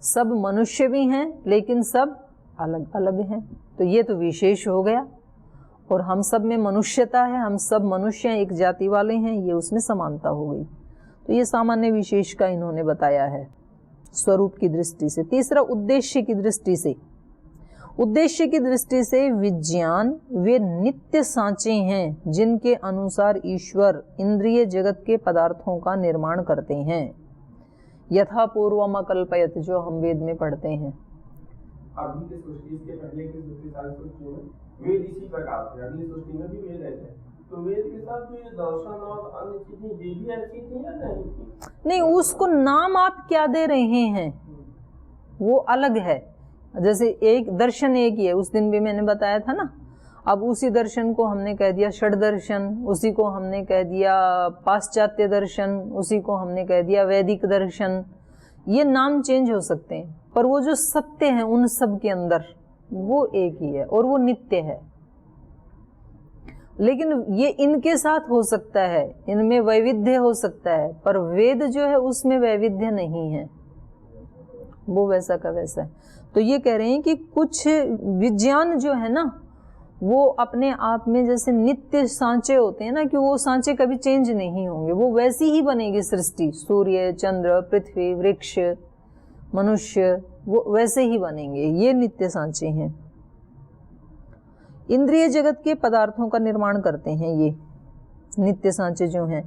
सब मनुष्य भी हैं लेकिन सब अलग अलग हैं। तो ये तो विशेष हो गया, और हम सब में मनुष्यता है, हम सब मनुष्य हैं, एक जाति वाले हैं, ये उसमें समानता हो गई। तो ये सामान्य विशेष का इन्होंने बताया है स्वरूप की दृष्टि से। तीसरा, उद्देश्य की दृष्टि से। उद्देश्य की दृष्टि से विज्ञान वे नित्य सांचे हैं जिनके अनुसार ईश्वर इंद्रिय जगत के पदार्थों का निर्माण करते हैं। यथा पूर्वम कल्पयत, जो हम वेद में पढ़ते हैं। अभी की सृष्टि, इसके पहले की सृष्टि, सारी सृष्टि में वेद इसी प्रकार थे। अगली सृष्टि में भी वेद ऐसे। तो वेद के साथ जो ये दर्शन और अन्य चीजें, ये भी ऐसी थी या नहीं थी? नहीं, उसको नाम आप क्या दे रहे हैं वो अलग है। जैसे एक दर्शन एक ही है, उस दिन भी मैंने बताया था ना। अब उसी दर्शन को हमने कह दिया षड दर्शन, उसी को हमने कह दिया पाश्चात्य दर्शन, उसी को हमने कह दिया वैदिक दर्शन। ये नाम चेंज हो सकते हैं, पर वो जो सत्य है उन सब के अंदर वो एक ही है और वो नित्य है। लेकिन ये इनके साथ हो सकता है, इनमें वैविध्य हो सकता है, पर वेद जो है उसमें वैविध्य नहीं है, वो वैसा का वैसा है। तो ये कह रहे हैं कि कुछ विज्ञान जो है ना वो अपने आप में जैसे नित्य सांचे होते हैं ना, कि वो सांचे कभी चेंज नहीं होंगे, वो वैसी ही बनेगी सृष्टि। सूर्य, चंद्र, पृथ्वी, वृक्ष, मनुष्य, वो वैसे ही बनेंगे। ये नित्य सांचे हैं। इंद्रिय जगत के पदार्थों का निर्माण करते हैं ये नित्य सांचे जो हैं।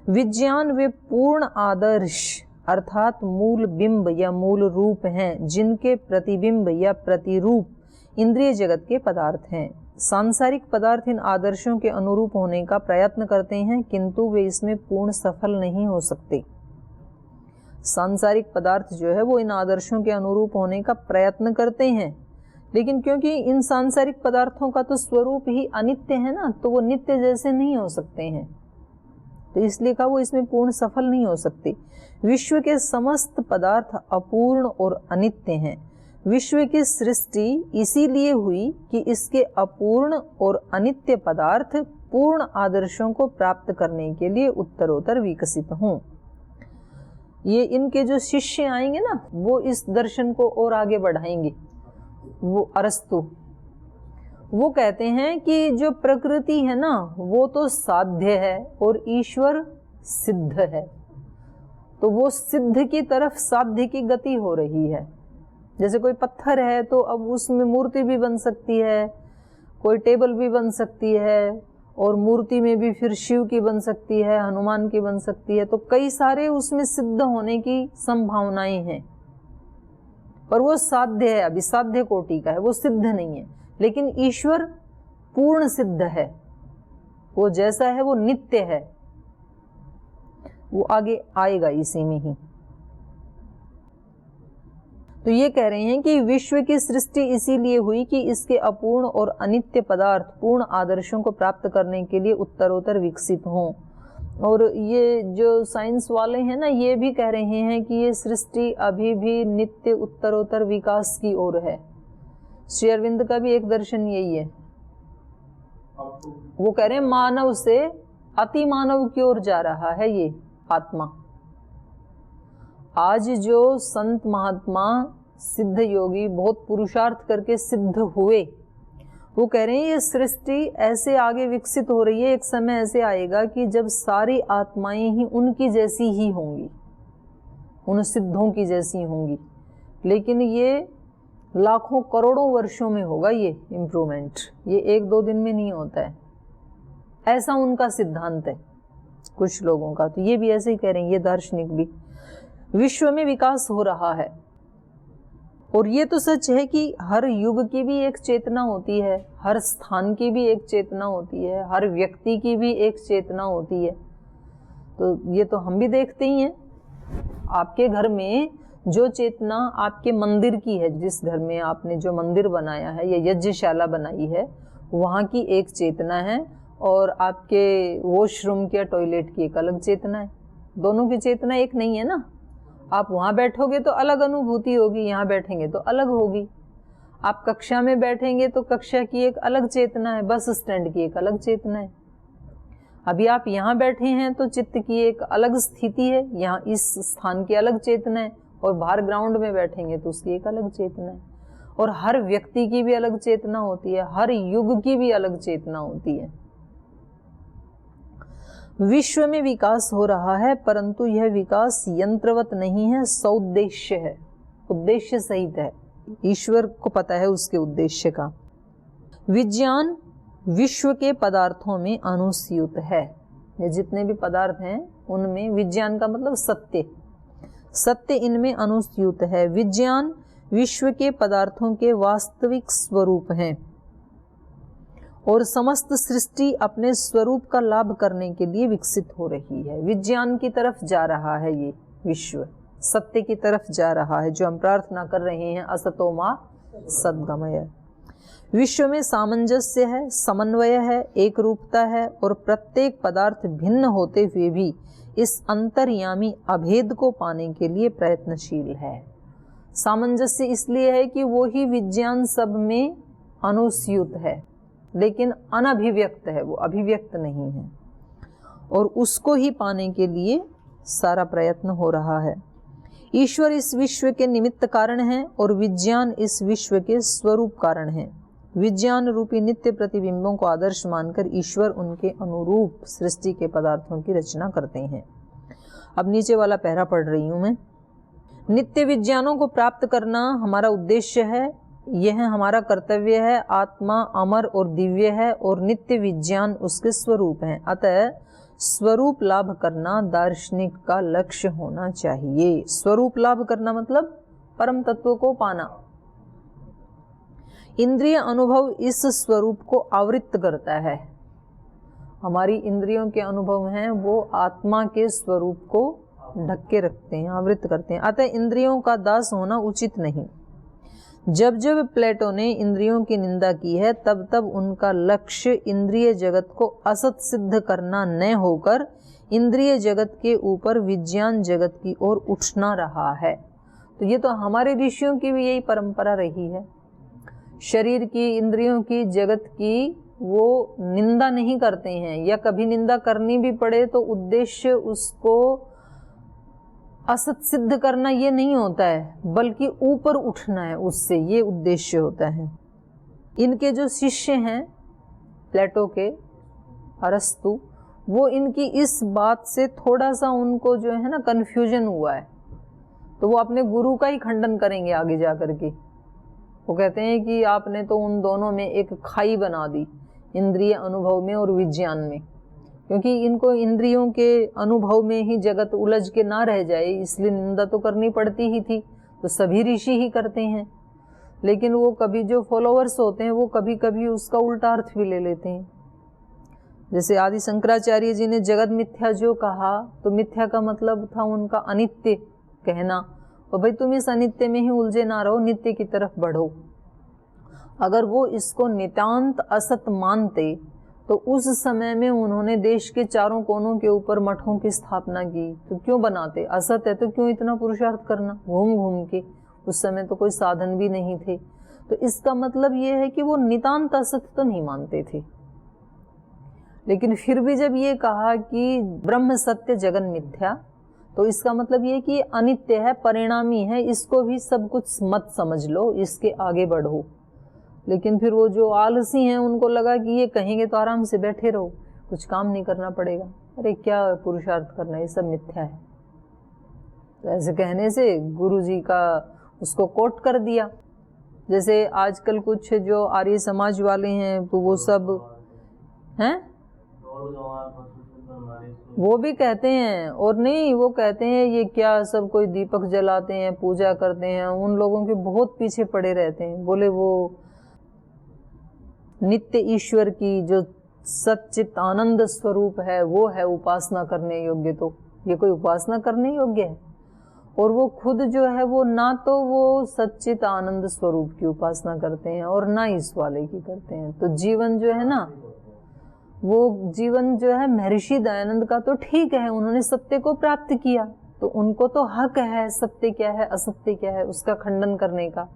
विज्ञान वे पूर्ण आदर्श अर्थात मूल बिंब या मूल रूप हैं जिनके प्रतिबिंब या प्रतिरूप इंद्रिय जगत के पदार्थ हैं। सांसारिक पदार्थ इन आदर्शों के अनुरूप होने का प्रयत्न करते हैं, किंतु वे इसमें पूर्ण सफल नहीं हो सकते। सांसारिक पदार्थ जो है वो इन आदर्शों के अनुरूप होने का प्रयत्न करते हैं, लेकिन क्योंकि इन सांसारिक पदार्थों का तो स्वरूप ही अनित्य है ना, तो वो नित्य जैसे नहीं हो सकते हैं, तो इसलिए कहा वो इसमें पूर्ण सफल नहीं हो सकते। विश्व के समस्त पदार्थ अपूर्ण और अनित्य हैं। विश्व की सृष्टि इसीलिए हुई कि इसके अपूर्ण और अनित्य पदार्थ पूर्ण आदर्शों को प्राप्त करने के लिए उत्तरोत्तर विकसित हों। ये इनके जो शिष्य आएंगे ना वो इस दर्शन को और आगे बढ़ाएंगे। वो अरस्तु वो कहते हैं कि जो प्रकृति है ना वो तो साध्य है और ईश्वर सिद्ध है, तो वो सिद्ध की तरफ साध्य की गति हो रही है। जैसे कोई पत्थर है तो अब उसमें मूर्ति भी बन सकती है, कोई टेबल भी बन सकती है, और मूर्ति में भी फिर शिव की बन सकती है, हनुमान की बन सकती है, तो कई सारे उसमें सिद्ध होने की संभावनाएं हैं, पर वो साध्य है, अभी साध्य कोटि का है, वो सिद्ध नहीं है। लेकिन ईश्वर पूर्ण सिद्ध है, वो जैसा है वो नित्य है, वो आगे आएगा इसी में ही। तो ये कह रहे हैं कि विश्व की सृष्टि इसीलिए हुई कि इसके अपूर्ण और अनित्य पदार्थ पूर्ण आदर्शों को प्राप्त करने के लिए उत्तरोत्तर विकसित हों। और ये जो साइंस वाले हैं ना ये भी कह रहे हैं कि ये सृष्टि अभी भी नित्य उत्तरोत्तर विकास की ओर है। श्री अरविंद का भी एक दर्शन यही है। वो कह रहे हैं मानव से अति मानव की ओर जा रहा है ये आत्मा। आज जो संत महात्मा सिद्ध योगी बहुत पुरुषार्थ करके सिद्ध हुए, वो कह रहे हैं ये सृष्टि ऐसे आगे विकसित हो रही है, एक समय ऐसे आएगा कि जब सारी आत्माएं ही उनकी जैसी ही होंगी, उन सिद्धों की जैसी होंगी। लेकिन ये लाखों करोड़ों वर्षों में होगा ये इम्प्रूवमेंट, ये एक दो दिन में नहीं होता है, ऐसा उनका सिद्धांत है कुछ लोगों का। तो ये भी ऐसे ही कह रहे हैं, ये दार्शनिक भी। विश्व में विकास हो रहा है, और ये तो सच है कि हर युग की भी एक चेतना होती है, हर स्थान की भी एक चेतना होती है, हर व्यक्ति की भी एक चेतना होती है। तो ये तो हम भी देखते ही हैं। आपके घर में जो चेतना आपके मंदिर की है, जिस घर में आपने जो मंदिर बनाया है या यज्ञशाला बनाई है, वहाँ की एक चेतना है, और आपके वॉशरूम की या टॉयलेट की एक अलग चेतना है। दोनों की चेतना एक नहीं है ना। आप वहाँ बैठोगे तो अलग अनुभूति होगी, यहाँ बैठेंगे तो अलग होगी। आप कक्षा में बैठेंगे तो कक्षा की एक अलग चेतना है, बस स्टैंड की एक अलग चेतना है। अभी आप यहाँ बैठे हैं तो चित्त की एक अलग स्थिति है, यहाँ इस स्थान की अलग चेतना है, और बाहर ग्राउंड में बैठेंगे तो उसकी एक अलग चेतना है। और हर व्यक्ति की भी अलग चेतना होती है, हर युग की भी अलग चेतना होती है। विश्व में विकास हो रहा है, परंतु यह विकास यंत्रवत नहीं है, सौद्देश्य है, उद्देश्य सहित है। ईश्वर को पता है उसके उद्देश्य का। विज्ञान विश्व के पदार्थों में अनुस्यूत है। ये जितने भी पदार्थ हैं उनमें विज्ञान का मतलब सत्य, सत्य इनमें अनुस्यूत है। विज्ञान विश्व के पदार्थों के वास्तविक स्वरूप हैं और समस्त सृष्टि अपने स्वरूप का लाभ करने के लिए विकसित हो रही है। विज्ञान की तरफ जा रहा है, ये विश्व सत्य की तरफ जा रहा है, जो हम प्रार्थना कर रहे हैं, असतो मा सद्गमय। विश्व में सामंजस्य है, समन्वय है, एक रूपता है और प्रत्येक पदार्थ भिन्न होते हुए भी इस अंतर्यामी अभेद को पाने के लिए प्रयत्नशील है। सामंजस्य इसलिए है कि वो ही विज्ञान सब में अनुस्यूत है, लेकिन अनभिव्यक्त है, वो अभिव्यक्त नहीं है, और उसको ही पाने के लिए सारा प्रयत्न हो रहा है। ईश्वर इस विश्व के निमित्त कारण है और विज्ञान इस विश्व के स्वरूप कारण है। विज्ञान रूपी नित्य प्रतिबिंबों को आदर्श मानकर ईश्वर उनके अनुरूप सृष्टि के पदार्थों की रचना करते हैं। अब नीचे वाला पैरा पढ़ रही हूं मैं। नित्य विज्ञानों को प्राप्त करना हमारा उद्देश्य है, यह हमारा कर्तव्य है। आत्मा अमर और दिव्य है और नित्य विज्ञान उसके स्वरूप हैं। अतः स्वरूप लाभ करना दार्शनिक का लक्ष्य होना चाहिए। स्वरूप लाभ करना मतलब परम तत्व को पाना। इंद्रिय अनुभव इस स्वरूप को आवृत्त करता है। हमारी इंद्रियों के अनुभव हैं वो आत्मा के स्वरूप को ढक के रखते हैं, आवृत्त करते हैं। अतः इंद्रियों का दास होना उचित नहीं। जब जब प्लेटो ने इंद्रियों की निंदा की है, तब तब उनका लक्ष्य इंद्रिय जगत को असत सिद्ध करना न होकर इंद्रिय जगत के ऊपर विज्ञान जगत की ओर उठना रहा है। तो ये तो हमारे ऋषियों की भी यही परंपरा रही है। शरीर की, इंद्रियों की, जगत की वो निंदा नहीं करते हैं, या कभी निंदा करनी भी पड़े तो उद्देश्य उसको असत सिद्ध करना ये नहीं होता है, बल्कि ऊपर उठना है उससे, ये उद्देश्य होता है। इनके जो शिष्य हैं प्लेटो के, अरस्तु, वो इनकी इस बात से थोड़ा सा उनको जो है ना कन्फ्यूजन हुआ है, तो वो अपने गुरु का ही खंडन करेंगे आगे जा कर के। वो कहते हैं कि आपने तो उन दोनों में एक खाई बना दी, इंद्रिय अनुभव में और विज्ञान में, क्योंकि इनको इंद्रियों के अनुभव में ही जगत उलझ के ना रह जाए, इसलिए निंदा तो करनी पड़ती ही थी। तो सभी ऋषि ही करते हैं, लेकिन वो कभी जो फॉलोअर्स होते हैं वो कभी कभी उसका उल्टा अर्थ भी ले लेते हैं। जैसे आदि शंकराचार्य जी ने जगत मिथ्या जो कहा, तो मिथ्या का मतलब था उनका अनित्य कहना, और भाई तुम इस अनित्य में ही उलझे ना रहो, नित्य की तरफ बढ़ो। अगर वो इसको नितांत असत मानते तो उस समय में उन्होंने देश के चारों कोनों के ऊपर मठों की स्थापना की, तो क्यों बनाते? असत है तो क्यों इतना पुरुषार्थ करना घूम घूम के? उस समय तो कोई साधन भी नहीं थे। तो इसका मतलब ये है कि वो नितांत असत तो नहीं मानते थे, लेकिन फिर भी जब ये कहा कि ब्रह्म सत्य जगन मिथ्या, तो इसका मतलब ये कि अनित्य है, परिणामी है, इसको भी सब कुछ मत समझ लो, इसके आगे बढ़ो। लेकिन फिर वो जो आलसी हैं उनको लगा कि ये कहेंगे तो आराम से बैठे रहो, कुछ काम नहीं करना पड़ेगा, अरे क्या पुरुषार्थ करना, ये सब मिथ्या है। तो ऐसे कहने से गुरुजी का उसको कोट कर दिया। जैसे आजकल कुछ जो आर्य समाज वाले हैं तो वो सब हैं, वो भी कहते हैं, और नहीं वो कहते हैं ये क्या सब कोई दीपक जलाते हैं, पूजा करते हैं, उन लोगों के बहुत पीछे पड़े रहते हैं। बोले वो नित्य ईश्वर की जो सच्चित आनंद स्वरूप है वो है उपासना करने योग्य। तो ये कोई उपासना करने योग्य है? और वो खुद जो है वो ना तो वो सच्चित आनंद स्वरूप की उपासना करते हैं और ना इस वाले की करते हैं। तो जीवन जो है ना, वो जीवन जो है महर्षि दयानंद का तो ठीक है, उन्होंने सत्य को प्राप्त किया, तो उनको तो हक है सत्य क्या है असत्य क्या है उसका खंडन करने का।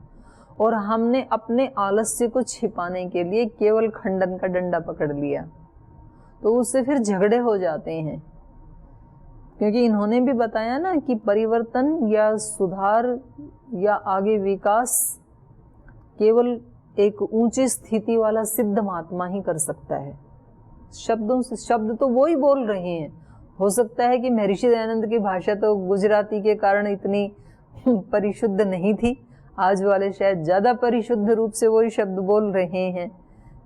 और हमने अपने आलस्य को छिपाने के लिए केवल खंडन का डंडा पकड़ लिया, तो उससे फिर झगड़े हो जाते हैं। क्योंकि इन्होंने भी बताया ना कि परिवर्तन या सुधार या आगे विकास केवल एक ऊंची स्थिति वाला सिद्ध महात्मा ही कर सकता है। शब्दों से शब्द तो वो ही बोल रहे हैं। हो सकता है कि महर्षि दयानंद की भाषा तो गुजराती के कारण इतनी परिशुद्ध नहीं थी, आज वाले शायद ज़्यादा परिशुद्ध रूप से वही शब्द बोल रहे हैं,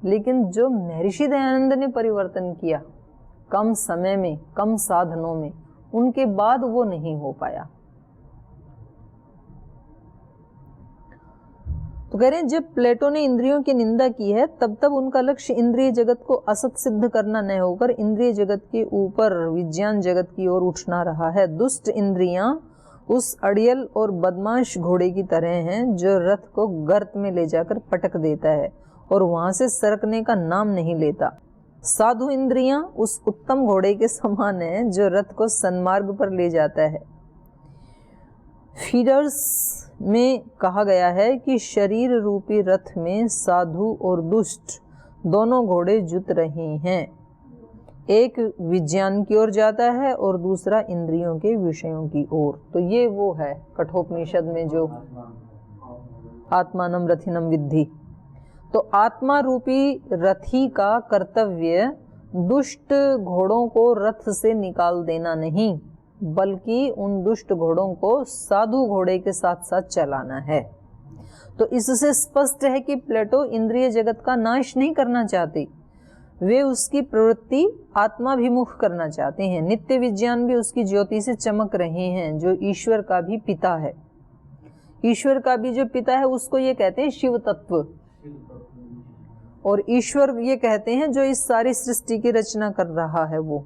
लेकिन जो महर्षि दयानंद ने परिवर्तन किया कम समय में, कम साधनों में, उनके बाद वो नहीं हो पाया। तो कह रहे हैं जब प्लेटो ने इंद्रियों की निंदा की है तब तब उनका लक्ष्य इंद्रिय जगत को असत सिद्ध करना न होकर इंद्रिय जगत के ऊपर विज्ञान जगत की ओर उठना रहा है। दुष्ट इंद्रियां उस अड़ियल और बदमाश घोड़े की तरह हैं जो रथ को गर्त में ले जाकर पटक देता है और वहां से सरकने का नाम नहीं लेता। साधु इंद्रियां उस उत्तम घोड़े के समान है जो रथ को सन्मार्ग पर ले जाता है। फीडर्स में कहा गया है कि शरीर रूपी रथ में साधु और दुष्ट दोनों घोड़े जुत रहे हैं। एक विज्ञान की ओर जाता है और दूसरा इंद्रियों के विषयों की ओर। तो ये वो है कठोपनिषद में जो आत्मानम रथिनम विद्धि। तो आत्मा रूपी रथी का कर्तव्य दुष्ट घोड़ों को रथ से निकाल देना नहीं, बल्कि उन दुष्ट घोड़ों को साधु घोड़े के साथ साथ चलाना है। तो इससे स्पष्ट है कि प्लेटो इंद्रिय जगत का नाश नहीं करना चाहते, वे उसकी प्रवृत्ति आत्माभिमुख करना चाहते हैं। नित्य विज्ञान भी उसकी ज्योति से चमक रहे हैं, जो ईश्वर का भी पिता है। ईश्वर का भी जो पिता है उसको ये कहते हैं शिव तत्व, और ईश्वर ये कहते हैं जो इस सारी सृष्टि की रचना कर रहा है, वो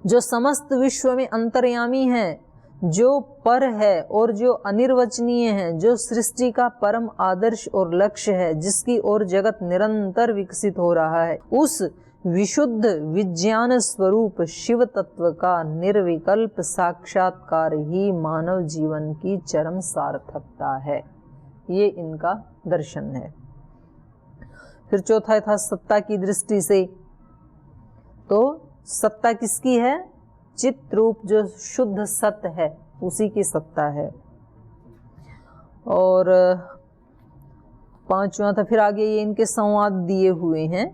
जो समस्त विश्व में अंतर्यामी है, जो पर है और जो अनिर्वचनीय है, जो सृष्टि का परम आदर्श और लक्ष्य है, जिसकी ओर जगत निरंतर विकसित हो रहा है। उस विशुद्ध विज्ञान स्वरूप शिव तत्व का निर्विकल्प साक्षात्कार ही मानव जीवन की चरम सार्थकता है। ये इनका दर्शन है। फिर चौथा था सत्ता की दृष्टि से। तो सत्ता किसकी है? चित्त रूप जो शुद्ध सत्य है उसी की सत्ता है। और पांचवा था, फिर आगे ये इनके संवाद दिए हुए हैं,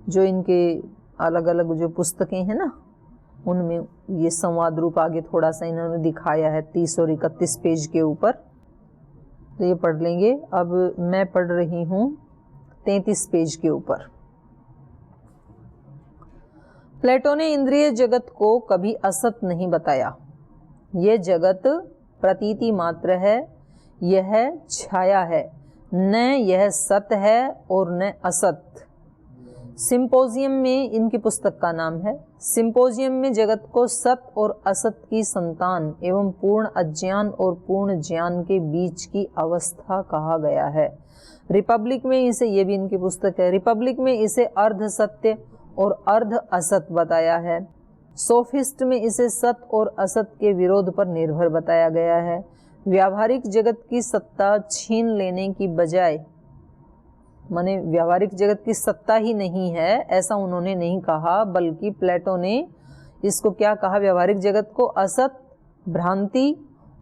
जो इनके अलग अलग जो पुस्तकें हैं ना, उनमें ये संवाद रूप आगे थोड़ा सा इन्होंने दिखाया है 30 और 31 पेज के ऊपर। तो ये पढ़ लेंगे। अब मैं पढ़ रही हूँ 33 पेज के ऊपर। प्लेटो ने इंद्रिय जगत को कभी असत नहीं बताया। यह जगत प्रतीति मात्र है, यह छाया है, न यह सत है और न असत। सिंपोजियम में इनकी पुस्तक का नाम है। सिंपोजियम में जगत को सत और असत की संतान एवं पूर्ण अज्ञान और पूर्ण ज्ञान के बीच की अवस्था कहा गया है। रिपब्लिक में इसे, ये भी इनकी पुस्तक है, रिपब्लिक में इसे अर्ध सत्य और अर्ध असत बताया है। सोफिस्ट में इसे सत और असत के विरोध पर निर्भर बताया गया है। व्यावहारिक जगत की सत्ता छीन लेने की बजाय, माने व्यावहारिक जगत की सत्ता ही नहीं है ऐसा उन्होंने नहीं कहा, बल्कि प्लेटो ने इसको क्या कहा, व्यावहारिक जगत को असत, भ्रांति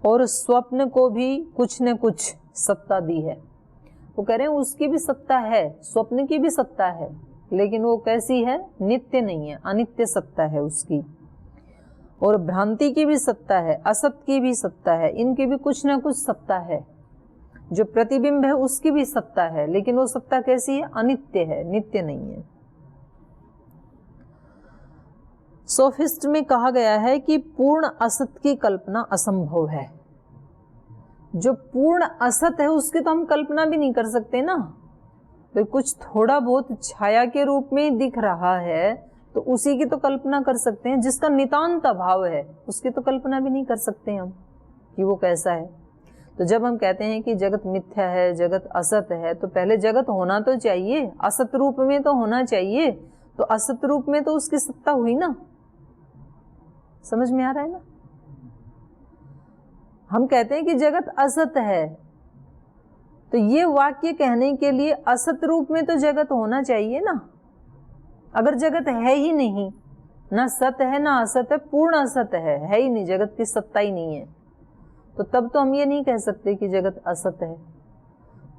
और स्वप्न को भी कुछ न कुछ सत्ता दी है। वो कह रहे हैं उसकी भी सत्ता है, स्वप्न की भी सत्ता है, लेकिन वो कैसी है? नित्य नहीं है, अनित्य सत्ता है उसकी। और भ्रांति की भी सत्ता है, असत की भी सत्ता है, इनकी भी कुछ ना कुछ सत्ता है। जो प्रतिबिंब है उसकी भी सत्ता है, लेकिन वो सत्ता कैसी है? अनित्य है, नित्य नहीं है। सोफिस्ट में कहा गया है कि पूर्ण असत की कल्पना असंभव है। जो पूर्ण असत है उसकी तो हम कल्पना भी नहीं कर सकते ना। तो कुछ थोड़ा बहुत छाया के रूप में दिख रहा है तो उसी की तो कल्पना कर सकते हैं। जिसका नितांत अभाव है उसकी तो कल्पना भी नहीं कर सकते हम कि वो कैसा है। तो जब हम कहते हैं कि जगत मिथ्या है, जगत असत है, तो पहले जगत होना तो चाहिए, असत रूप में तो होना चाहिए। तो असत रूप में तो उसकी सत्ता हुई ना। समझ में आ रहा है ना? हम कहते हैं कि जगत असत है, तो ये वाक्य कहने के लिए असत रूप में तो जगत होना चाहिए ना। अगर जगत है ही नहीं ना सत है ना असत है, पूर्ण असत है ही नहीं, जगत की सत्ता ही नहीं है। तो तब तो हम ये नहीं कह सकते कि जगत असत है।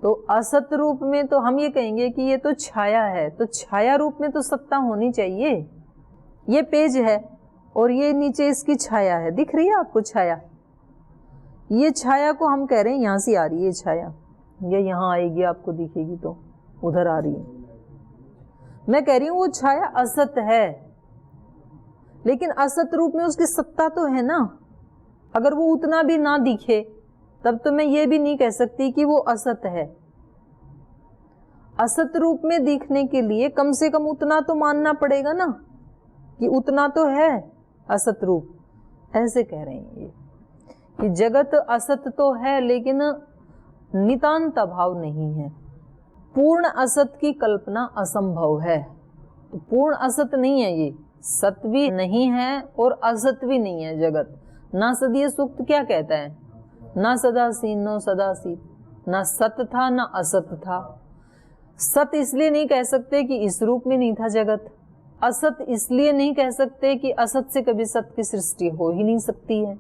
तो असत रूप में तो हम ये कहेंगे कि ये तो छाया है, तो छाया रूप में तो सत्ता होनी चाहिए। ये पेज है और ये नीचे इसकी छाया है, दिख रही है आपको छाया? ये छाया को हम कह रहे हैं यहाँ से आ रही है छाया, ये यहाँ आएगी आपको दिखेगी तो उधर आ रही है। मैं कह रही हूँ वो छाया असत है, लेकिन असत रूप में उसकी सत्ता तो है ना। अगर वो उतना भी ना दिखे तब तो मैं ये भी नहीं कह सकती कि वो असत है। असत रूप में दिखने के लिए कम से कम उतना तो मानना पड़ेगा ना कि उतना तो है असत रूप। ऐसे कह रहे हैं ये कि जगत असत तो है लेकिन नितांत अभाव नहीं है। पूर्ण असत की कल्पना असंभव है। तो पूर्ण असत नहीं है ये, सत भी नहीं है और असत भी नहीं है जगत। ना सदीय सूक्त क्या कहता है? ना सदासीन नो सदासीत, ना सत था ना असत था। सत इसलिए नहीं कह सकते कि इस रूप में नहीं था जगत, असत इसलिए नहीं कह सकते कि असत से कभी सत की सृष्टि हो ही नहीं सकती है।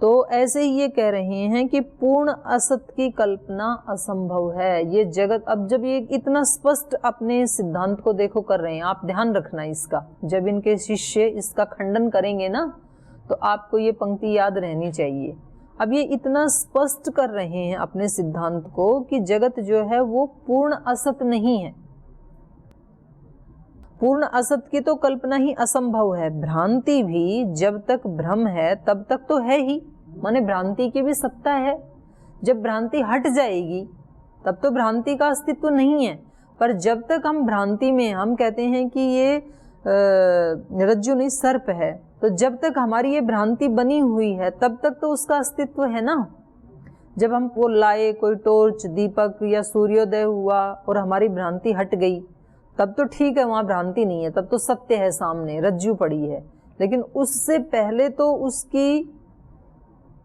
तो ऐसे ही ये कह रहे हैं कि पूर्ण असत की कल्पना असंभव है ये जगत। अब जब ये इतना स्पष्ट अपने सिद्धांत को देखो कर रहे हैं, आप ध्यान रखना इसका, जब इनके शिष्य इसका खंडन करेंगे ना तो आपको ये पंक्ति याद रहनी चाहिए। अब ये इतना स्पष्ट कर रहे हैं अपने सिद्धांत को कि जगत जो है वो पूर्ण असत नहीं है। पूर्ण असत की तो कल्पना ही असंभव है। भ्रांति भी जब तक भ्रम है तब तक तो है ही, माने भ्रांति की भी सत्ता है। जब भ्रांति हट जाएगी तब तो भ्रांति का अस्तित्व नहीं है। पर जब तक हम भ्रांति में, हम कहते हैं कि ये रज्जु नहीं सर्प है, तो जब तक हमारी ये भ्रांति बनी हुई है तब तक तो उसका अस्तित्व है ना। जब हम वो लाए कोई टॉर्च, दीपक या सूर्योदय हुआ और हमारी भ्रांति हट गई तब तो ठीक है, वहाँ भ्रांति नहीं है, तब तो सत्य है सामने, रज्जु पड़ी है। लेकिन उससे पहले तो उसकी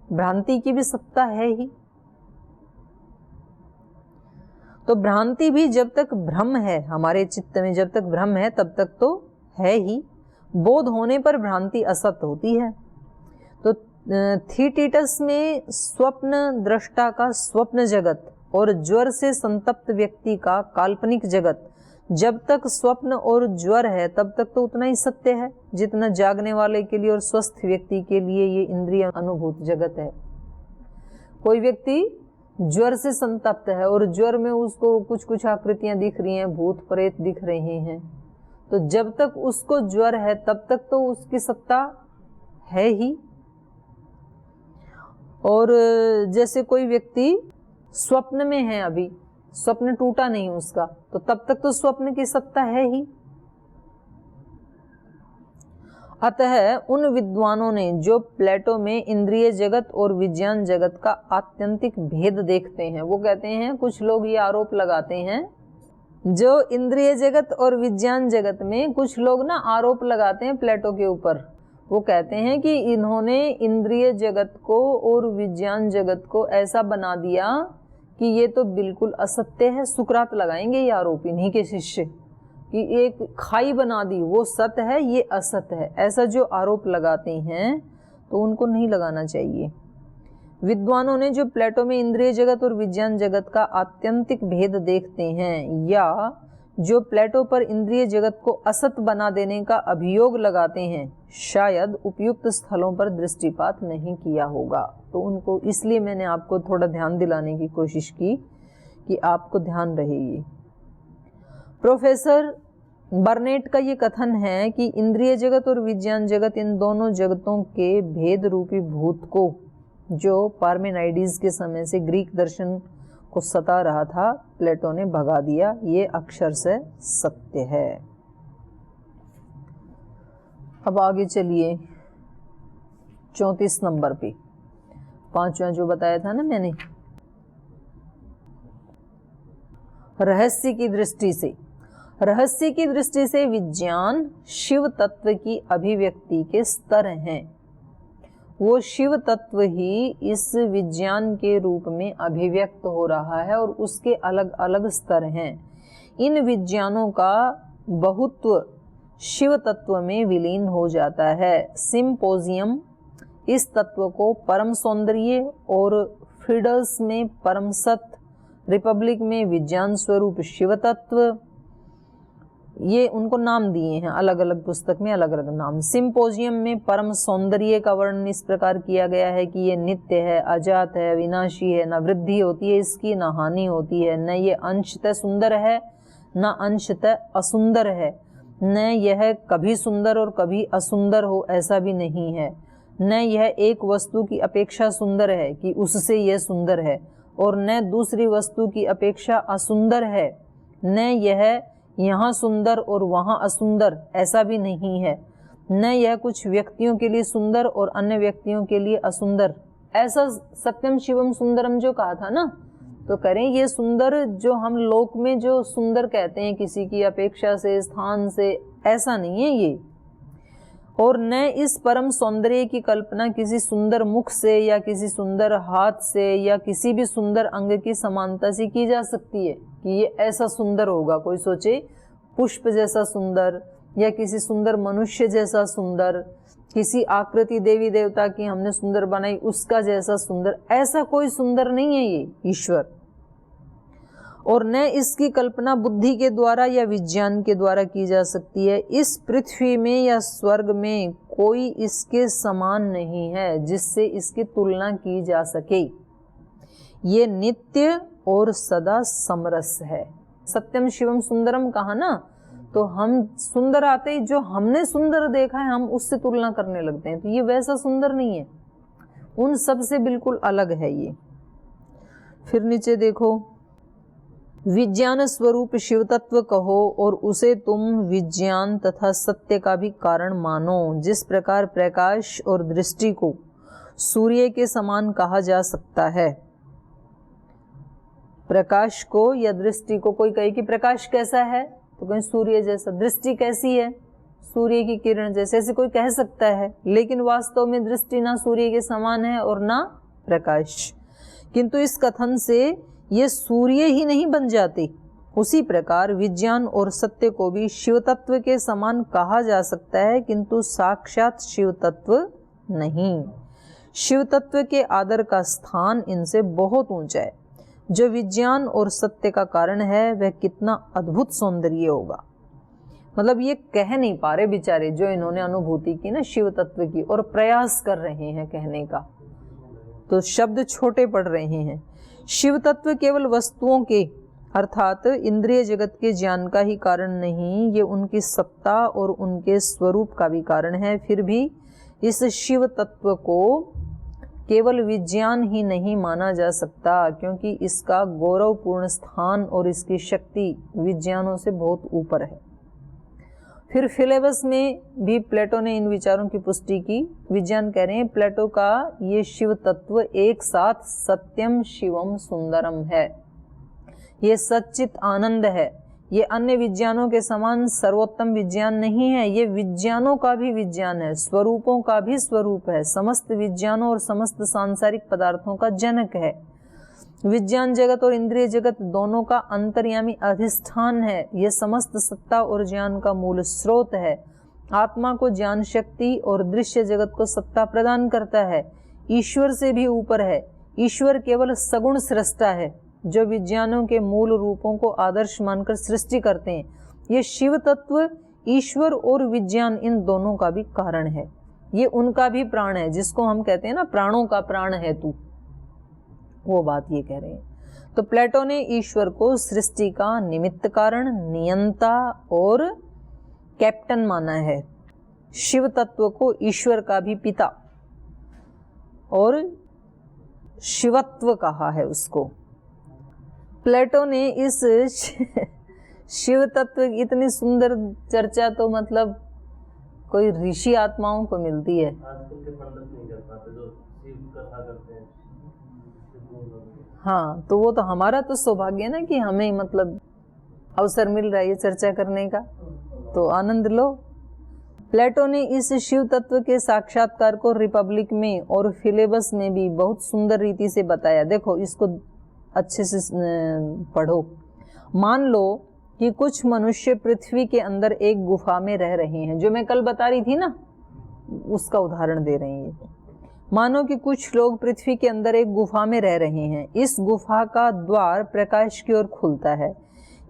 भ्रांति की भी सत्ता है ही। तो भ्रांति भी जब तक भ्रम है, हमारे चित्त में जब तक भ्रम है तब तक तो है ही। बोध होने पर भ्रांति असत होती है। तो थीटिटस में स्वप्न दृष्टा का स्वप्न जगत और ज्वर से संतप्त व्यक्ति का काल्पनिक जगत, जब तक स्वप्न और ज्वर है तब तक तो उतना ही सत्य है जितना जागने वाले के लिए और स्वस्थ व्यक्ति के लिए ये इंद्रिय अनुभूत जगत है। कोई व्यक्ति ज्वर से संतप्त है और ज्वर में उसको कुछ कुछ आकृतियां दिख रही हैं, भूत प्रेत दिख रहे हैं, तो जब तक उसको ज्वर है तब तक तो उसकी सत्ता है ही। और जैसे कोई व्यक्ति स्वप्न में है, अभी स्वप्न टूटा नहीं उसका, तो तब तक तो स्वप्न की सत्ता है ही। अतः उन विद्वानों ने जो प्लेटो में इंद्रिय जगत और विज्ञान जगत का आत्यंतिक भेद देखते हैं, वो कहते हैं, कुछ लोग ये आरोप लगाते हैं, जो इंद्रिय जगत और विज्ञान जगत में कुछ लोग ना आरोप लगाते हैं प्लेटो के ऊपर। वो कहते हैं कि इन्होंने इंद्रिय जगत को और विज्ञान जगत को ऐसा बना दिया कि ये तो बिल्कुल असत्य है। सुकरात लगाएंगे ये आरोप, इन्हीं के शिष्य, कि एक खाई बना दी, वो सत्य है ये असत्य है। ऐसा जो आरोप लगाते हैं तो उनको नहीं लगाना चाहिए। विद्वानों ने जो प्लेटो में इंद्रिय जगत और विज्ञान जगत का आत्यंतिक भेद देखते हैं, या जो प्लेटो पर इंद्रिय जगत को असत बना देने का अभियोग लगाते हैं, शायद उपयुक्त स्थलों पर दृष्टिपात नहीं किया होगा। तो उनको, इसलिए मैंने आपको थोड़ा ध्यान दिलाने की कोशिश की कि आपको ध्यान रहे। ये प्रोफेसर बर्नेट का ये कथन है कि इंद्रिय जगत और विज्ञान जगत, इन दोनों जगतों के भेद रूपी भूत को, जो पार्मेनाइडीज के समय से ग्रीक दर्शन को सता रहा था, प्लेटो ने भगा दिया। ये अक्षर से सत्य है। अब आगे चलिए 34 नंबर पे, पांचवा जो बताया था ना मैंने, रहस्य की दृष्टि से। रहस्य की दृष्टि से विज्ञान शिव तत्व की अभिव्यक्ति के स्तर हैं। वो शिव तत्व ही इस विज्ञान के रूप में अभिव्यक्त हो रहा है और उसके अलग अलग स्तर हैं। इन विज्ञानों का बहुत्व शिव तत्व में विलीन हो जाता है। सिम्पोजियम इस तत्व को परम सौंदर्य और फिडल्स में परम सत्य, रिपब्लिक में विज्ञान स्वरूप शिव तत्व, ये उनको नाम दिए हैं अलग अलग पुस्तक में अलग अलग नाम। सिम्पोजियम में परम सौंदर्य का वर्णन इस प्रकार किया गया है कि ये नित्य है, अजात है, विनाशी है, न वृद्धि होती है इसकी, न हानि होती है, न ये अंशतः सुंदर है न अंशतः असुंदर है, न यह कभी सुंदर और कभी असुंदर हो ऐसा भी नहीं है, न यह एक वस्तु की अपेक्षा सुंदर है कि उससे यह सुंदर है, और न दूसरी वस्तु की अपेक्षा असुंदर है, न यह यहाँ सुंदर और वहाँ असुंदर ऐसा भी नहीं है, न यह कुछ व्यक्तियों के लिए सुंदर और अन्य व्यक्तियों के लिए असुंदर। ऐसा सत्यम शिवम सुंदरम जो कहा था ना, तो करें ये सुंदर जो हम लोक में जो सुंदर कहते हैं किसी की अपेक्षा से, स्थान से, ऐसा नहीं है ये। और न इस परम सौंदर्य की कल्पना किसी सुंदर मुख से या किसी सुंदर हाथ से या किसी भी सुंदर अंग की समानता से की जा सकती है कि ये ऐसा सुंदर होगा। कोई सोचे पुष्प जैसा सुंदर या किसी सुंदर मनुष्य जैसा सुंदर, किसी आकृति देवी देवता की हमने सुंदर बनाई उसका जैसा सुंदर, ऐसा कोई सुंदर नहीं है ये ईश्वर। और न इसकी कल्पना बुद्धि के द्वारा या विज्ञान के द्वारा की जा सकती है। इस पृथ्वी में या स्वर्ग में कोई इसके समान नहीं है जिससे इसकी तुलना की जा सके। ये नित्य और सदा समरस है। सत्यम शिवम सुंदरम कहा ना, तो हम सुंदर आते ही जो हमने सुंदर देखा है हम उससे तुलना करने लगते हैं, तो ये वैसा सुंदर नहीं है, उन सब से बिल्कुल अलग है ये। फिर नीचे देखो, विज्ञान स्वरूप शिव तत्व कहो और उसे तुम विज्ञान तथा सत्य का भी कारण मानो। जिस प्रकार प्रकाश और दृष्टि को सूर्य के समान कहा जा सकता है, प्रकाश को या दृष्टि को कोई कहे कि प्रकाश कैसा है, तो कहीं सूर्य जैसा। दृष्टि कैसी है, सूर्य की किरण जैसे, ऐसे कोई कह सकता है, लेकिन वास्तव में दृष्टि ना सूर्य के समान है और ना प्रकाश। किंतु इस कथन से ये सूर्य ही नहीं बन जाते। उसी प्रकार विज्ञान और सत्य को भी शिव तत्व के समान कहा जा सकता है, किंतु साक्षात शिव तत्व नहीं। शिव तत्व के आदर का स्थान इनसे बहुत ऊंचा है। जो विज्ञान और सत्य का कारण है वह कितना अद्भुत सौंदर्य होगा। मतलब ये कह नहीं पा रहे बेचारे जो इन्होंने अनुभूति की ना शिव तत्व की, और प्रयास कर रहे हैं कहने का, तो शब्द छोटे पड़ रहे हैं। शिव तत्व केवल वस्तुओं के अर्थात इंद्रिय जगत के ज्ञान का ही कारण नहीं, ये उनकी सत्ता और उनके स्वरूप का भी कारण है। फिर भी इस शिव तत्व को केवल विज्ञान ही नहीं माना जा सकता, क्योंकि इसका गौरवपूर्ण स्थान और इसकी शक्ति विज्ञानों से बहुत ऊपर है। फिर फिलेबस में भी प्लेटो ने इन विचारों की पुष्टि की। विज्ञान कह रहे हैं प्लेटो का ये शिव तत्व एक साथ सत्यम शिवम सुंदरम है, ये सच्चित आनंद है। ये अन्य विज्ञानों के समान सर्वोत्तम विज्ञान नहीं है, ये विज्ञानों का भी विज्ञान है, स्वरूपों का भी स्वरूप है, समस्त विज्ञानों और समस्त सांसारिक पदार्थों का जनक है। विज्ञान जगत और इंद्रिय जगत दोनों का अंतर्यामी अधिष्ठान है। यह समस्त सत्ता और ज्ञान का मूल स्रोत है। आत्मा को ज्ञान शक्ति और दृश्य जगत को सत्ता प्रदान करता है। ईश्वर से भी ऊपर है। ईश्वर केवल सगुण सृष्टा है, जो विज्ञानों के मूल रूपों को आदर्श मानकर सृष्टि करते हैं। ये शिव तत्व ईश्वर और विज्ञान इन दोनों का भी कारण है। ये उनका भी प्राण है, जिसको हम कहते हैं ना प्राणों का प्राण है तू, वो बात ये कह रहे हैं। तो प्लेटो ने ईश्वर को सृष्टि का निमित्त कारण, नियंता और कैप्टन माना है। शिव तत्व को ईश्वर का भी पिता और शिवत्व कहा है उसको। प्लेटो ने इस शिव तत्व की इतनी सुंदर चर्चा तो मतलब कोई ऋषि आत्माओं को मिलती है। आजकल के पंडित नहीं कर पाते जो शिव कथा करते हैं। हाँ, तो वो तो हमारा तो सौभाग्य है ना कि हमें मतलब अवसर मिल रहा है ये चर्चा करने का, तो आनंद लो। प्लेटो ने इस शिव तत्व के साक्षात्कार को रिपब्लिक में और फिलेबस में भी बहुत सुंदर रीति से बताया। देखो इसको अच्छे से पढ़ो। मान लो कि कुछ मनुष्य पृथ्वी के अंदर एक गुफा में रह रहे हैं, जो मैं कल बता रही थी ना, उसका उदाहरण दे रहे हैं। मानो कि कुछ लोग पृथ्वी के अंदर एक गुफा में रह रहे हैं। इस गुफा का द्वार प्रकाश की ओर खुलता है।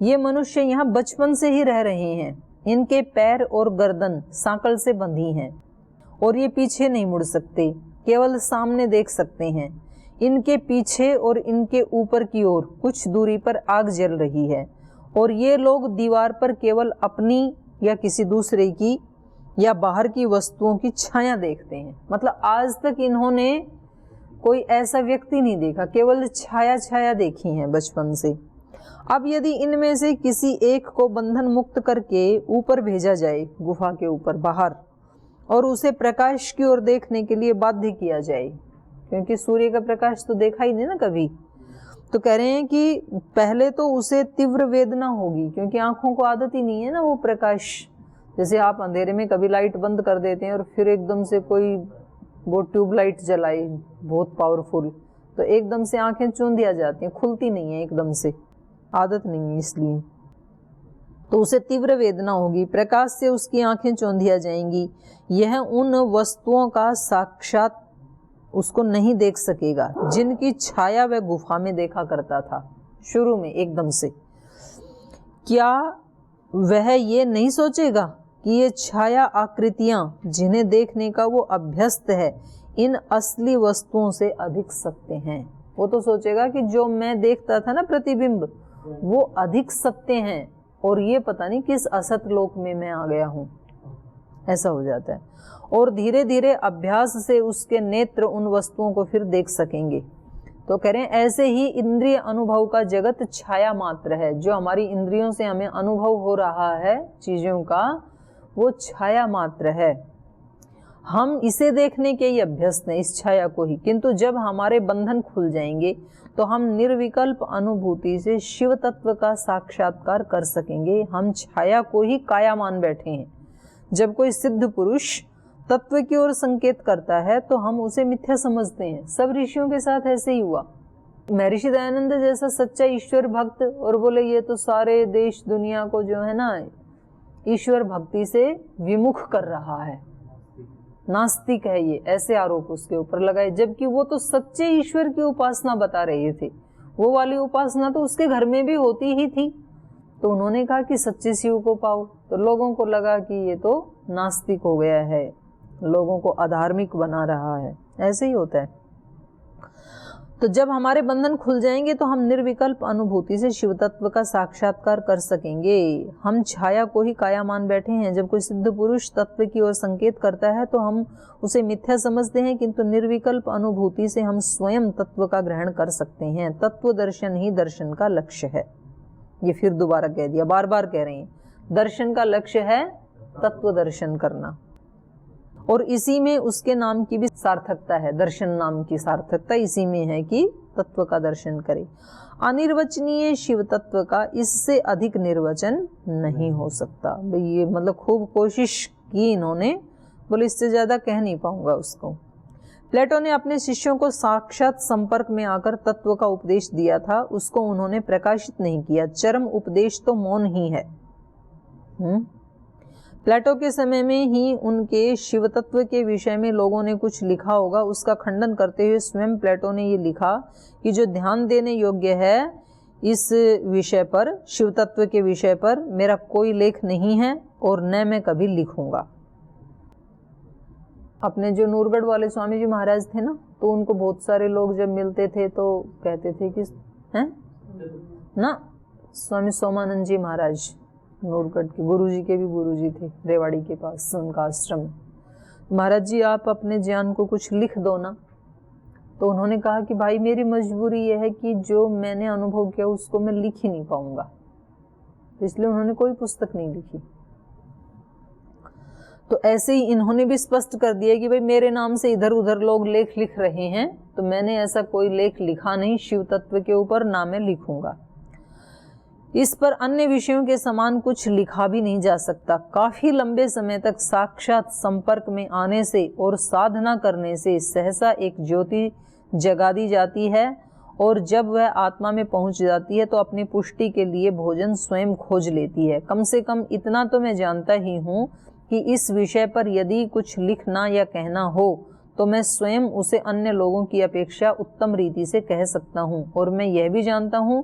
ये मनुष्य यहाँ बचपन से ही रह रहे हैं। इनके पैर और गर्दन सांकल से बंधी हैं और ये पीछे नहीं मुड़ सकते, केवल सामने देख सकते हैं। इनके पीछे और इनके ऊपर की ओर कुछ दूरी पर आग जल रही है और ये लोग दीवार पर केवल अपनी या किसी दूसरे की या बाहर की वस्तुओं की छाया देखते हैं। मतलब आज तक इन्होंने कोई ऐसा व्यक्ति नहीं देखा, केवल छाया छाया देखी है बचपन से। अब यदि इनमें से किसी एक को बंधन मुक्त करके ऊपर भेजा जाए, गुफा के ऊपर बाहर, और उसे प्रकाश की ओर देखने के लिए बाध्य किया जाए, क्योंकि सूर्य का प्रकाश तो देखा ही नहीं ना कभी, तो कह रहे हैं कि पहले तो उसे तीव्र वेदना होगी, क्योंकि आंखों को आदत ही नहीं है ना वो प्रकाश। जैसे आप अंधेरे में कभी लाइट बंद कर देते हैं और फिर एकदम से कोई वो ट्यूबलाइट जलाई बहुत पावरफुल, तो एकदम से आंखें चूंधिया जाती हैं, खुलती नहीं है एकदम से, आदत नहीं है इसलिए। तो उसे तीव्र वेदना होगी, प्रकाश से उसकी आंखें चौंधिया जाएंगी। यह उन वस्तुओं का साक्षात उसको नहीं देख सकेगा जिनकी छाया वह गुफा में देखा करता था शुरू में एकदम से। क्या वह ये नहीं सोचेगा कि ये छाया आकृतियां जिन्हें देखने का वो अभ्यस्त है, इन असली वस्तुओं से अधिक सत्य हैं? वो तो सोचेगा कि जो मैं देखता था ना प्रतिबिंब, वो अधिक सत्य हैं और ये पता नहीं किस असत लोक में मैं आ गया हूँ, ऐसा हो जाता है। और धीरे धीरे अभ्यास से उसके नेत्र उन वस्तुओं को फिर देख सकेंगे। तो कह रहे हैं ऐसे ही इंद्रिय अनुभव का जगत छाया मात्र है। जो हमारी इंद्रियों से हमें अनुभव हो रहा है चीज़ों का, वो छाया मात्र है। हम इसे देखने के ही अभ्यस्त हैं, इस छाया को ही। किंतु जब हमारे बंधन खुल जाएंगे तो हम निर्विकल्प अनुभूति से शिव तत्व का साक्षात्कार कर सकेंगे। हम छाया को ही काया मान बैठे हैं। जब कोई सिद्ध पुरुष तत्व की ओर संकेत करता है तो हम उसे मिथ्या समझते हैं। सब ऋषियों के साथ ऐसे ही हुआ। महर्षि दयानंद जैसा सच्चा ईश्वर भक्त, और बोले ये तो सारे देश दुनिया को जो है ना ईश्वर भक्ति से विमुख कर रहा है, नास्तिक है ये, ऐसे आरोप उसके ऊपर लगाए। जबकि वो तो सच्चे ईश्वर की उपासना बता रहे थे। वो वाली उपासना तो उसके घर में भी होती ही थी। तो उन्होंने कहा कि सच्चे शिव को पाओ, तो लोगों को लगा कि ये तो नास्तिक हो गया है, लोगों को अधार्मिक बना रहा है। ऐसे ही होता है। तो जब हमारे बंधन खुल जाएंगे तो हम निर्विकल्प अनुभूति से शिव तत्व का साक्षात्कार कर सकेंगे। हम छाया को ही काया मान बैठे हैं। जब कोई सिद्ध पुरुष तत्व की ओर संकेत करता है तो हम उसे मिथ्या समझते हैं, किंतु निर्विकल्प अनुभूति से हम स्वयं तत्व का ग्रहण कर सकते हैं। तत्व दर्शन ही दर्शन का लक्ष्य है। ये फिर दोबारा कह दिया, बार बार कह रहे हैं, दर्शन का लक्ष्य है तत्व दर्शन करना। और इसी में उसके नाम की भी सार्थकता है। दर्शन नाम की सार्थकता इसी में है कि तत्व का दर्शन करे। अनिर्वचनीय शिव तत्व का इससे अधिक निर्वचन नहीं हो सकता। भाई ये मतलब खूब कोशिश की इन्होंने, बोले इससे ज़्यादा कह नहीं पाऊंगा उसको। प्लेटो ने अपने शिष्यों को साक्षात संपर्क में आकर तत्व का उपदेश दिया था, उसको उन्होंने प्रकाशित नहीं किया। चरम उपदेश तो मौन ही है। प्लेटो के समय में ही उनके शिव तत्व के विषय में लोगों ने कुछ लिखा होगा। उसका खंडन करते हुए स्वयं प्लेटो ने ये लिखा कि जो ध्यान देने योग्य है इस विषय पर, शिव तत्व के विषय पर मेरा कोई लेख नहीं है और न मैं कभी लिखूंगा। अपने जो नूरगढ़ वाले स्वामी जी महाराज थे ना, तो उनको बहुत सारे लोग जब मिलते थे तो कहते थे कि हैं ना, स्वामी सोमानंद जी महाराज नूरगढ़ के गुरुजी के भी गुरुजी थे, रेवाड़ी के पास उनका आश्रम। महाराज जी आप अपने ज्ञान को कुछ लिख दो ना। तो उन्होंने कहा कि भाई मेरी मजबूरी यह है कि जो मैंने अनुभव किया उसको मैं लिख ही नहीं पाऊंगा, इसलिए उन्होंने कोई पुस्तक नहीं लिखी। तो ऐसे ही इन्होंने भी स्पष्ट कर दिया कि भाई मेरे नाम से इधर उधर लोग लेख लिख रहे हैं, तो मैंने ऐसा कोई लेख लिखा नहीं शिव तत्व के ऊपर, ना मैं लिखूंगा। इस पर अन्य विषयों के समान कुछ लिखा भी नहीं जा सकता। काफी लंबे समय तक साक्षात संपर्क में आने से और साधना करने से सहसा एक ज्योति जगा दी जाती है और जब वह आत्मा में पहुंच जाती है तो अपनी पुष्टि के लिए भोजन स्वयं खोज लेती है। कम से कम इतना तो मैं जानता ही हूँ कि इस विषय पर यदि कुछ लिखना या कहना हो तो मैं स्वयं उसे अन्य लोगों की अपेक्षा उत्तम रीति से कह सकता हूँ। और मैं यह भी जानता हूँ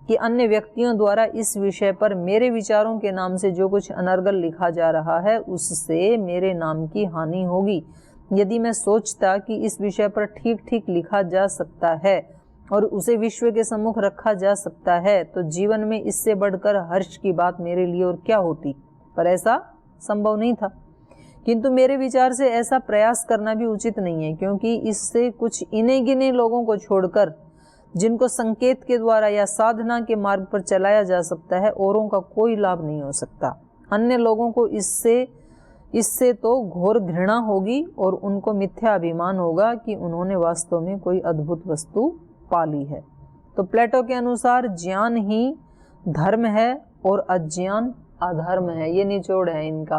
कि अन्य व्यक्तियों द्वारा इस विषय पर मेरे विचारों के नाम से जो कुछ अनर्गल लिखा जा रहा है उससे मेरे नाम की हानि होगी। यदि मैं सोचता कि इस विषय पर ठीक ठीक लिखा जा सकता है और उसे विश्व के सम्मुख रखा जा सकता है तो जीवन में इससे बढ़कर हर्ष की बात मेरे लिए और क्या होती, पर ऐसा संभव नहीं था। किंतु मेरे विचार से ऐसा प्रयास करना भी उचित नहीं है, क्योंकि इससे कुछ इने गिने लोगों को छोड़कर जिनको संकेत के द्वारा या साधना के मार्ग पर चलाया जा सकता है, औरों का कोई लाभ नहीं हो सकता। अन्य लोगों को इससे तो घोर घृणा होगी और उनको मिथ्या अभिमान होगा कि उन्होंने वास्तव में कोई अद्भुत वस्तु पाली है। तो प्लेटो के अनुसार ज्ञान ही धर्म है और अज्ञान अधर्म है। ये निचोड़ है इनका।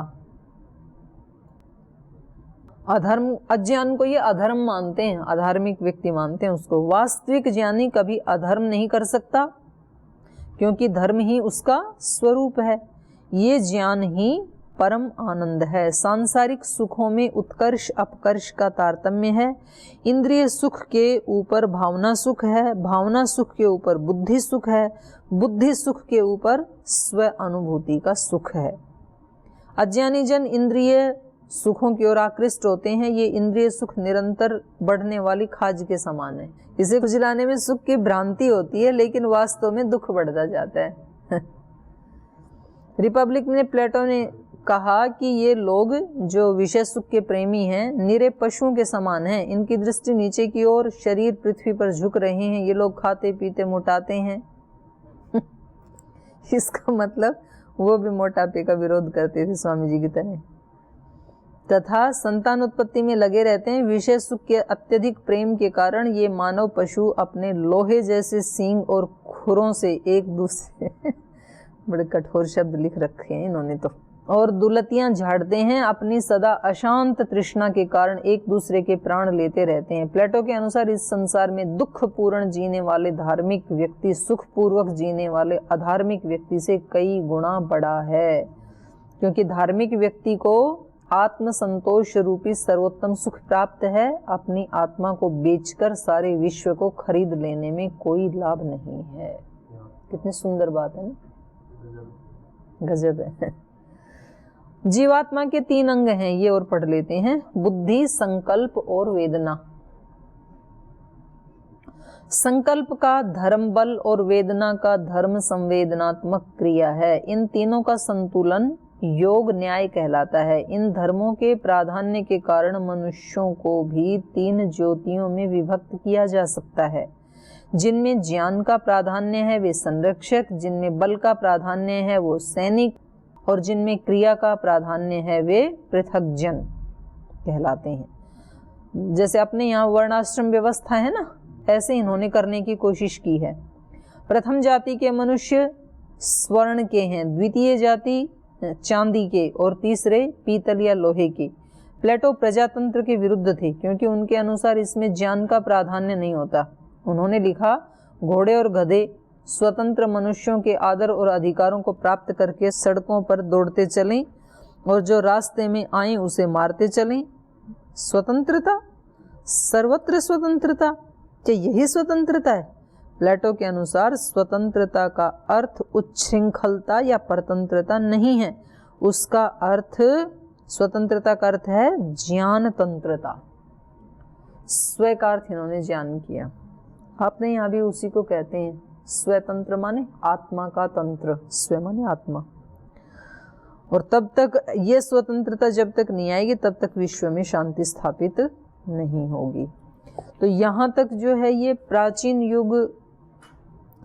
अधर्म, अज्ञान को ये अधर्म मानते हैं, अधार्मिक व्यक्ति मानते हैं उसको। वास्तविक ज्ञानी कभी अधर्म नहीं कर सकता, क्योंकि धर्म ही उसका स्वरूप है। ये ज्ञान ही परम आनंद है। सांसारिक सुखों में उत्कर्ष अपकर्ष का तारतम्य है। इंद्रिय सुख के ऊपर भावना सुख है, भावना सुख के ऊपर बुद्धि सुख है, बुद्धि सुख के ऊपर स्व अनुभूति का सुख है। अज्ञानी जन इंद्रिय सुखों की ओर आकृष्ट होते हैं। ये इंद्रिय सुख निरंतर बढ़ने वाली खाज के समान है। इसे खुजलाने में सुख की भ्रांति होती है, लेकिन वास्तव में दुख बढ़ता जाता है। रिपब्लिक में प्लेटो ने कहा कि ये लोग जो विषय सुख के प्रेमी हैं निरे पशुओं के समान हैं। इनकी दृष्टि नीचे की ओर, शरीर पृथ्वी पर झुक रहे हैं। ये लोग खाते पीते मोटाते हैं। इसका मतलब वो भी मोटापे का विरोध करते थे स्वामी जी की तरह, तथा संतान उत्पत्ति में लगे रहते हैं। विषय सुख के अत्यधिक प्रेम के कारण ये मानव पशु अपने लोहे जैसे सींग और खुरों से एक दूसरे बड़े कठोर शब्द लिख रखे हैं इन्होंने तो, और दुलतियां झाड़ते हैं। अपनी सदा अशांत तृष्णा के कारण एक दूसरे के प्राण लेते रहते हैं। प्लेटो के अनुसार इस संसार में दुख पूर्ण जीने वाले धार्मिक व्यक्ति सुख पूर्वक जीने वाले अधार्मिक व्यक्ति से कई गुना बड़ा है, क्योंकि धार्मिक व्यक्ति को आत्म संतोष रूपी सर्वोत्तम सुख प्राप्त है। अपनी आत्मा को बेचकर सारे विश्व को खरीद लेने में कोई लाभ नहीं है। कितनी सुंदर बात है ना, गजब है। जीवात्मा के 3 अंग हैं, ये और पढ़ लेते हैं। बुद्धि, संकल्प और वेदना। संकल्प का धर्म बल और वेदना का धर्म संवेदनात्मक क्रिया है। इन तीनों का संतुलन योग न्याय कहलाता है। इन धर्मों के प्राधान्य के कारण मनुष्यों को भी 3 ज्योतियों में विभक्त किया जा सकता है। जिनमें ज्ञान का प्राधान्य है वे संरक्षक, जिनमें बल का प्राधान्य है वो सैनिक, और जिनमें क्रिया का प्राधान्य है वे पृथकजन कहलाते हैं। जैसे अपने यहाँ वर्णाश्रम व्यवस्था है ना, ऐसे इन्होंने करने की कोशिश की है। प्रथम जाति के मनुष्य स्वर्ण के हैं, द्वितीय जाति चांदी के और तीसरे पीतल या लोहे के। प्लेटो प्रजातंत्र के विरुद्ध थे, क्योंकि उनके अनुसार इसमें ज्ञान का प्राधान्य नहीं होता। उन्होंने लिखा, घोड़े और गधे स्वतंत्र मनुष्यों के आदर और अधिकारों को प्राप्त करके सड़कों पर दौड़ते चलें और जो रास्ते में आए उसे मारते चलें। स्वतंत्रता, सर्वत्र स्वतंत्रता, क्या यही स्वतंत्रता है? प्लेटो के अनुसार स्वतंत्रता का अर्थ उच्छृंखलता या परतंत्रता नहीं है। उसका अर्थ, स्वतंत्रता का अर्थ है ज्ञान तंत्रता। स्व का अर्थ इन्होंने ज्ञान किया। आपने यहाँ भी उसी को कहते हैं। स्वतंत्र माने आत्मा का तंत्र, स्व माने आत्मा। और तब तक ये स्वतंत्रता जब तक नहीं आएगी तब तक विश्व में शांति स्थापित नहीं होगी। तो यहाँ तक जो है ये प्राचीन युग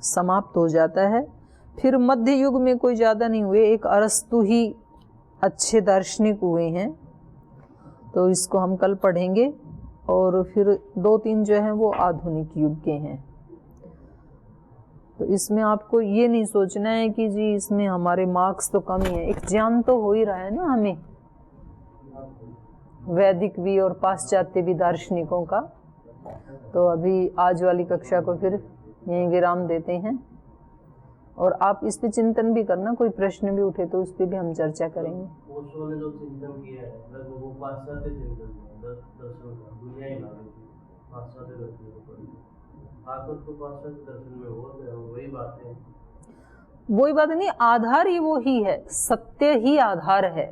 समाप्त हो जाता है। फिर मध्य युग में कोई ज़्यादा नहीं हुए, एक अरस्तु ही अच्छे दार्शनिक हुए हैं, तो इसको हम कल पढ़ेंगे। और फिर 2-3 जो हैं वो आधुनिक युग के हैं। तो इसमें आपको ये नहीं सोचना है कि जी इसमें हमारे मार्क्स तो कम ही है। एक ज्ञान तो हो ही रहा है ना हमें, वैदिक भी और पाश्चात्य भी दार्शनिकों का। तो अभी आज वाली कक्षा को फिर यहीं विराम देते हैं। और आप इस पे चिंतन भी करना, कोई प्रश्न भी उठे तो उस पे भी हम चर्चा करेंगे। ओशो ने जो चिंतन किया है लगभग वो पाश्चात्य चिंतन है, दर्शन का दुनिया ही माने पाश्चात्य दर्शन ताकत तो पाश्चात्य दर्शन में हो गया, वही बातें वही बात नहीं, आधार ही वो ही है, सत्य ही आधार है।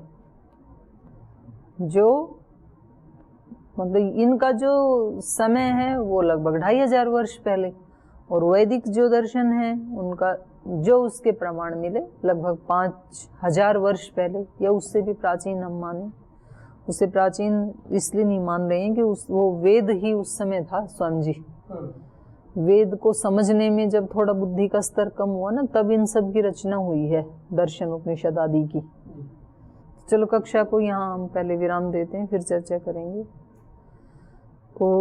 जो मतलब इनका जो समय है वो लगभग 2500 वर्ष पहले, और वैदिक जो दर्शन है उनका जो उसके प्रमाण मिले लगभग 5000 वर्ष पहले, या उससे भी प्राचीन हम माने। उससे प्राचीन इसलिए नहीं मान रहे हैं कि वो वेद ही उस समय था। स्वामी जी, वेद को समझने में जब थोड़ा बुद्धि का स्तर कम हुआ ना, तब इन सब की रचना हुई है, दर्शन उपनिषद आदि की। चलो कक्षा को यहाँ हम पहले विराम देते हैं, फिर चर्चा करेंगे। ओम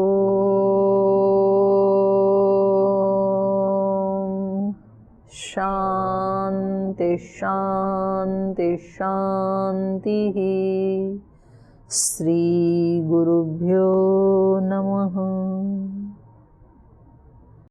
शांति शांति शांति। श्री गुरुभ्यो नमः।